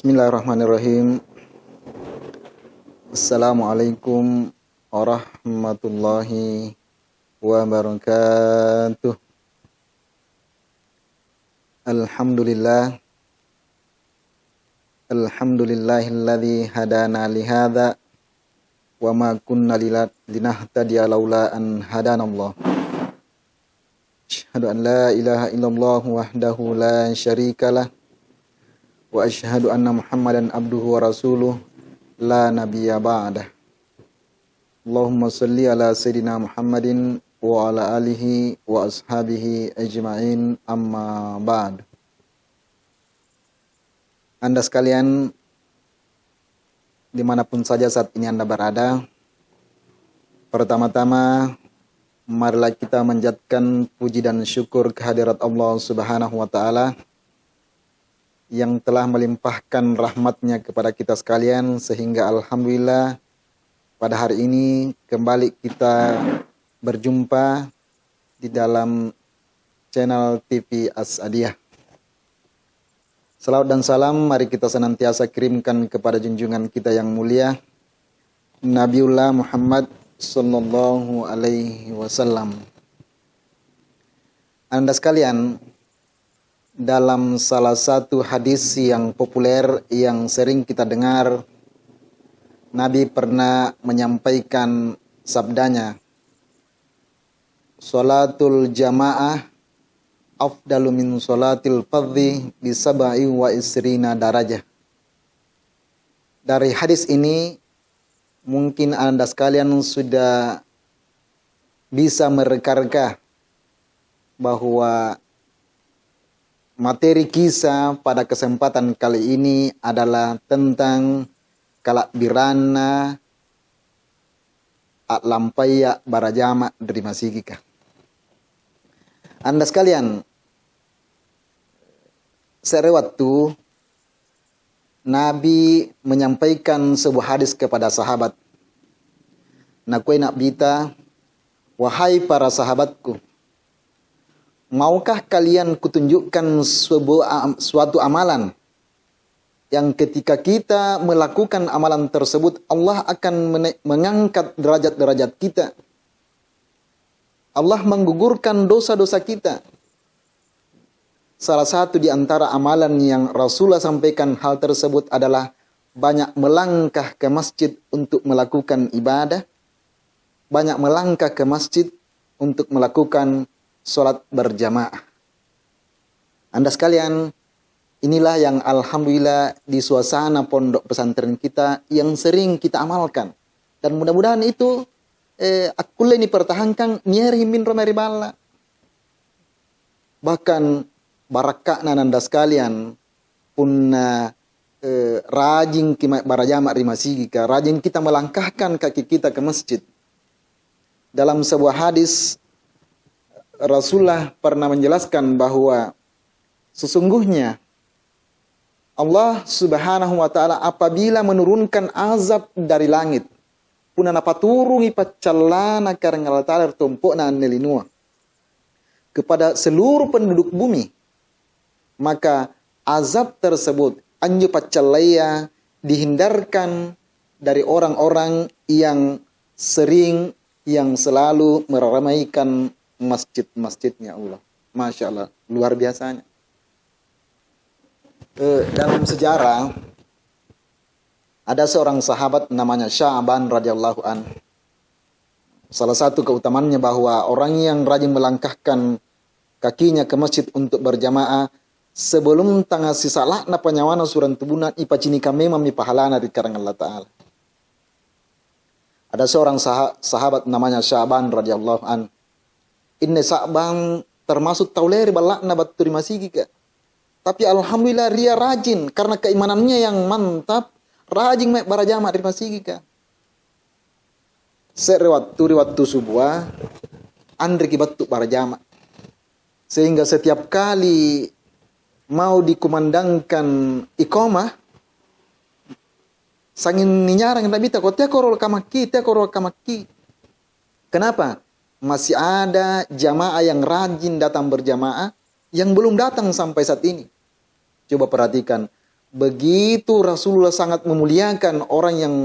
Bismillahirrahmanirrahim. Assalamualaikum warahmatullahi wabarakatuh. Alhamdulillah. Alhamdulillahilladzi hadana lihadza wa ma kunna linahtadiya laula an hadanallah. Asyhadu an la ilaha illallah wahdahu la syarikalah wa asyhadu anna Muhammadan abduhu wa rasuluh la nabiyya ba'dah. Allahumma shalli ala sayyidina Muhammadin wa ala alihi wa ashabihi ajma'in, amma ba'd. Anda sekalian dimanapun saja saat ini Anda berada, pertama-tama marilah kita menjadikan puji dan syukur kehadirat Allah Subhanahu wa ta'ala yang telah melimpahkan rahmatnya kepada kita sekalian, sehingga alhamdulillah pada hari ini kembali kita berjumpa di dalam channel TV As-Adiyah. Salawat dan salam mari kita senantiasa kirimkan kepada junjungan kita yang mulia Nabiullah Muhammad sallallahu alaihi wasallam. Anda sekalian, dalam salah satu hadis yang populer yang sering kita dengar, Nabi pernah menyampaikan sabdanya, "Sholatul jamaah afdalu min sholatil fardhi bi sab'i wa isrina darajah." Dari hadis ini mungkin Anda sekalian sudah bisa mereka-reka bahwa materi kisah pada kesempatan kali ini adalah tentang kalak birana at lampaya barajama dari masigika. Anda sekalian, sewaktu Nabi menyampaikan sebuah hadis kepada sahabat. Nakui nak bita, wahai para sahabatku, maukah kalian kutunjukkan suatu amalan yang ketika kita melakukan amalan tersebut Allah akan mengangkat derajat-derajat kita. Allah menggugurkan dosa-dosa kita. Salah satu di antara amalan yang Rasulullah sampaikan hal tersebut adalah banyak melangkah ke masjid untuk melakukan ibadah, banyak melangkah ke masjid untuk melakukan sholat berjamaah. Anda sekalian, inilah yang alhamdulillah di suasana pondok pesantren kita yang sering kita amalkan. Dan mudah-mudahan itu aku ini pertahankan nyeri min romeri bala. Bahkan barakakna Anda sekalian punna rajin kita barajama rimasigika, rajin kita melangkahkan kaki kita ke masjid. Dalam sebuah hadis Rasulullah pernah menjelaskan bahwa sesungguhnya Allah Subhanahu wa ta'ala apabila menurunkan azab dari langit, punana paturungi pacalana karang Allah ta'ala tumpukna nelinua kepada seluruh penduduk bumi, maka azab tersebut anju pacalaya dihindarkan dari orang-orang yang sering, yang selalu meramaikan masjid-masjidnya Allah. Masya Allah, luar biasanya. Dalam sejarah ada seorang sahabat namanya Sya'ban radhiyallahu an. Salah satu keutamaannya bahwa orang yang rajin melangkahkan kakinya ke masjid untuk berjamaah sebelum tanggal sisa lakna penyawana suran tubunan ipacinika memang mipahalana di karang Allah Ta'ala. Ada seorang sahabat namanya Sya'ban radhiyallahu an. Inne Sya'ban termasuk tauleri balakna baturi masigika. Tapi alhamdulillah dia rajin karena keimanannya yang mantap, rajin mek barajama di masigika. Sewaktu subuh andre kibattu barajama. Sehingga setiap kali mau dikumandangkan iqamah, sangin ninyarang nabi ta kote korol kamaki. Kenapa? Masih ada jamaah yang rajin datang berjamaah yang belum datang sampai saat ini. Coba perhatikan Begitu Rasulullah sangat memuliakan orang yang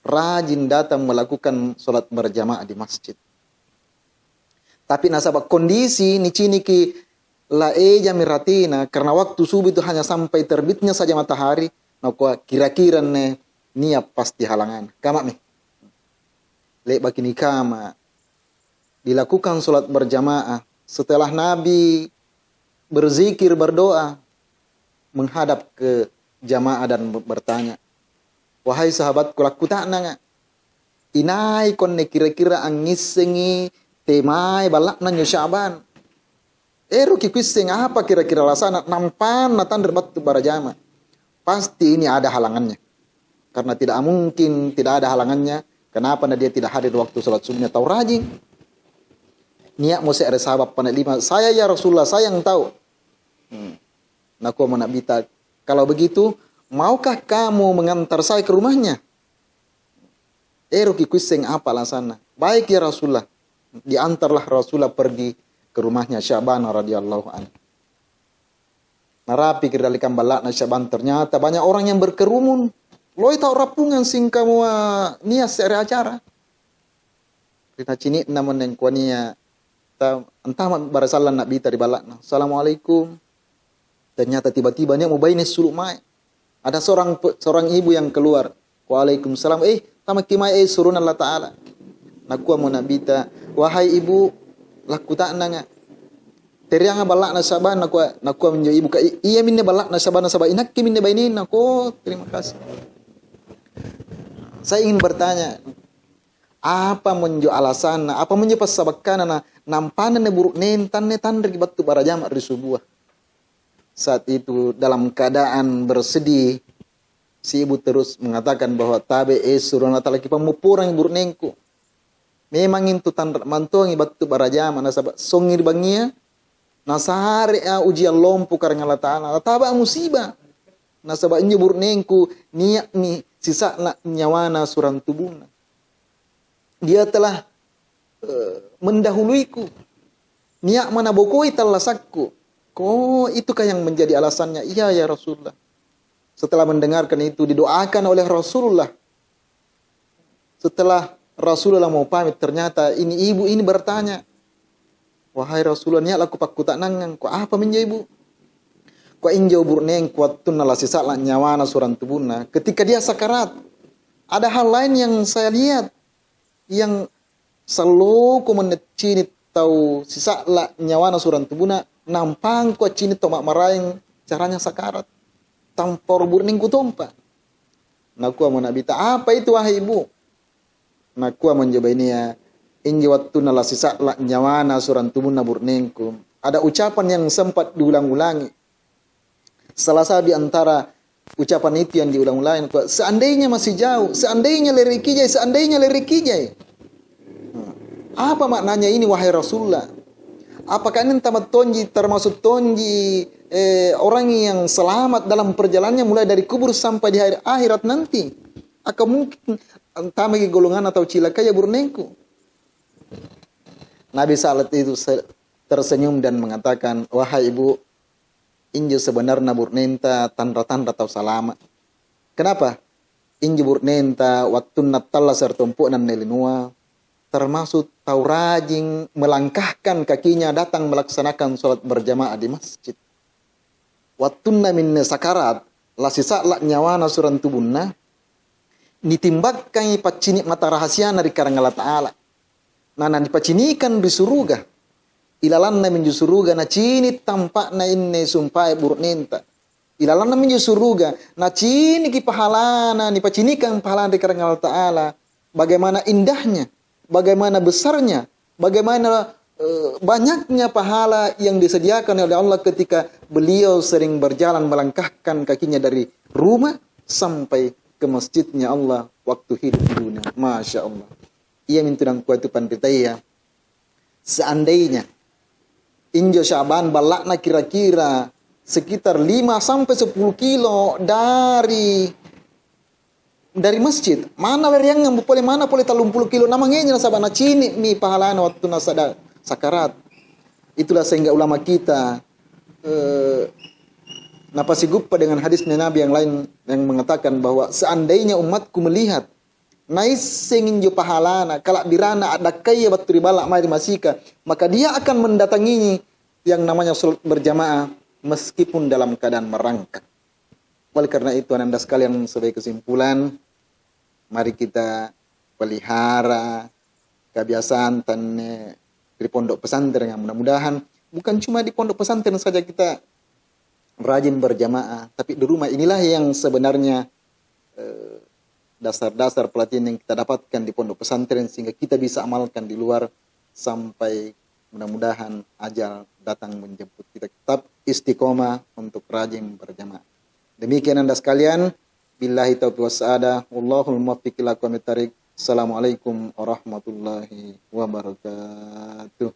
rajin datang melakukan sholat berjamaah di masjid. Tapi nasabah kondisi ni cini ki la eja miratina karena waktu subuh itu hanya sampai terbitnya saja matahari. Nah, kira-kira niat pasti halangan. Kama nih. Lek bakini kama dilakukan sholat berjamaah setelah Nabi berzikir berdoa menghadap ke jamaah dan bertanya, wahai sahabatku laku tak nanga inai konne kira-kira angisengi temai balak nanyo Syaban ki kuiseng apa kira-kira lasana nampan natan derbatu para jamaah. Pasti ini ada halangannya. Karena tidak mungkin tidak ada halangannya. Kenapa dia tidak hadir waktu sholat subuhnya tahu rajin? Niat mau ada sahabat pada 5. Saya ya Rasulullah, saya yang tahu. Naku menabita. Kalau begitu, maukah kamu mengantar saya ke rumahnya? Ki kuiseng apa lasana? Baik ya Rasulullah. Diantarlah Rasulullah pergi ke rumahnya Syaban radhiyallahu anhu. Narapi kedalikan balak na Syaban ternyata banyak orang yang berkerumun. Loi tahu rapungan sing kamu niat sere acara. Kita cini namun yang kuania entah barasalan nak bita di balak na. Assalamualaikum. Ternyata tiba-tiba dia mau bayinya suluk mai. Ada seorang ibu yang keluar. Waalaikumsalam. Tamak kimai surun Allah Ta'ala. Nakua mau nak bita. Wahai ibu, laku tak nanga. Teriang balak na Syaban naku menjadi ibu ka iya minne balak na Syaban inak ki minne bainin aku terima kasih. Saya ingin bertanya, apa menjo alasan apa menjo pasabakana na nampanan ne buruk nentan ne tandri batu para jamaah di subuh. Saat itu dalam keadaan bersedih si ibu terus mengatakan bahwa tabe surun Allah ki pamupurang buruk nengku. Memang itu tandra mantuangi batu para jamaah na sabak songir bangia nasahari ujian lompu karena Allah Ta'ala. Taba musibah. Nasabah nyebur nengku niat ni sisa nak nyawana surang tubuna. Dia telah mendahuluiku. Niat mana bokoi talasakku. Itukah yang menjadi alasannya? Iya ya Rasulullah. Setelah mendengarkan itu didoakan oleh Rasulullah. Setelah Rasulullah mau pamit ternyata ini ibu ini bertanya, wahai Rasulullah, niat aku pakku tak nangang. Ko apa menjadi ibu? Ko injau burneng kuat tunala sisa la nyawana suran tubuna. Ketika dia sakarat, ada hal lain yang saya lihat yang selalu ku menecini tau sisa la nyawana suran tubuna nampang ko cini tomak maraing caranya sakarat. Tampor burneng ku tompa. Nakua menabita, apa itu wahai ibu? Nakua menjawab ini ya. Inji waktu nala sisa la nyawana suran tubuna burnengku. Ada ucapan yang sempat diulang-ulangi. Salah satu di antara ucapan itu yang diulang-ulangi. Seandainya masih jauh. Seandainya lerikijai. Seandainya lerikijai. Apa maknanya ini wahai Rasulullah? Apakah ini termasuk tonji orang yang selamat dalam perjalanannya mulai dari kubur sampai di akhirat nanti? Atau mungkin entah bagi golongan atau cilaka ya burnengku? Nabi saat itu tersenyum dan mengatakan, wahai ibu, inju sebenarnya burnenta tanda-tanda atau selamat. Kenapa? Inju burnenta waktu natalla sertumpuk dan nelinua, termasuk tau rajin melangkahkan kakinya datang melaksanakan sholat berjamaah di masjid. Waktu minne sakarat, la sisa la nyawana suran tubunna, ditimbakkan pacini mata rahasia dari karang Allah Ta'ala. Nah, dipacinikan di suruga. Ilalan na minju suruga na cini tampak na inne sumpai buruk nenta. Ilalan na minju suruga na cini ki pahalana dipacinikan pahalana di karang Allah Ta'ala. Bagaimana indahnya, bagaimana besarnya, bagaimana banyaknya pahala yang disediakan oleh Allah ketika beliau sering berjalan melangkahkan kakinya dari rumah sampai ke masjidnya Allah waktu hidup di dunia. Masya Allah. Ia mintunan kuat itu panditaya. Seandainya injo Syaban balakna kira-kira sekitar 5 sampai 10 kilo dari masjid. Mana leriang yang boleh mana boleh 30 kilo namanya sabana cini mi pahalana waktu nasada sakarat. Itulah sehingga ulama kita Napa siguppa dengan hadisnya Nabi yang lain yang mengatakan bahwa seandainya umatku melihat nais sengin jo pahalana kalak birana ada kaya baturi balak mari masika, maka dia akan mendatangi yang namanya salat berjamaah meskipun dalam keadaan merangkak. Oleh karena itu Anda sekalian, sebagai kesimpulan, mari kita pelihara kebiasaan di pondok pesantren, yang mudah-mudahan bukan cuma di pondok pesantren saja kita rajin berjamaah, tapi di rumah inilah yang sebenarnya dasar-dasar pelatihan yang kita dapatkan di pondok pesantren sehingga kita bisa amalkan di luar sampai mudah-mudahan ajal datang menjemput kita. Tetap istiqomah untuk rajin berjamaah. Demikian Anda sekalian, billahi taufiq wassaada, wallahul muwaffiq ila aqwamit thariq. Assalamualaikum warahmatullahi wabarakatuh.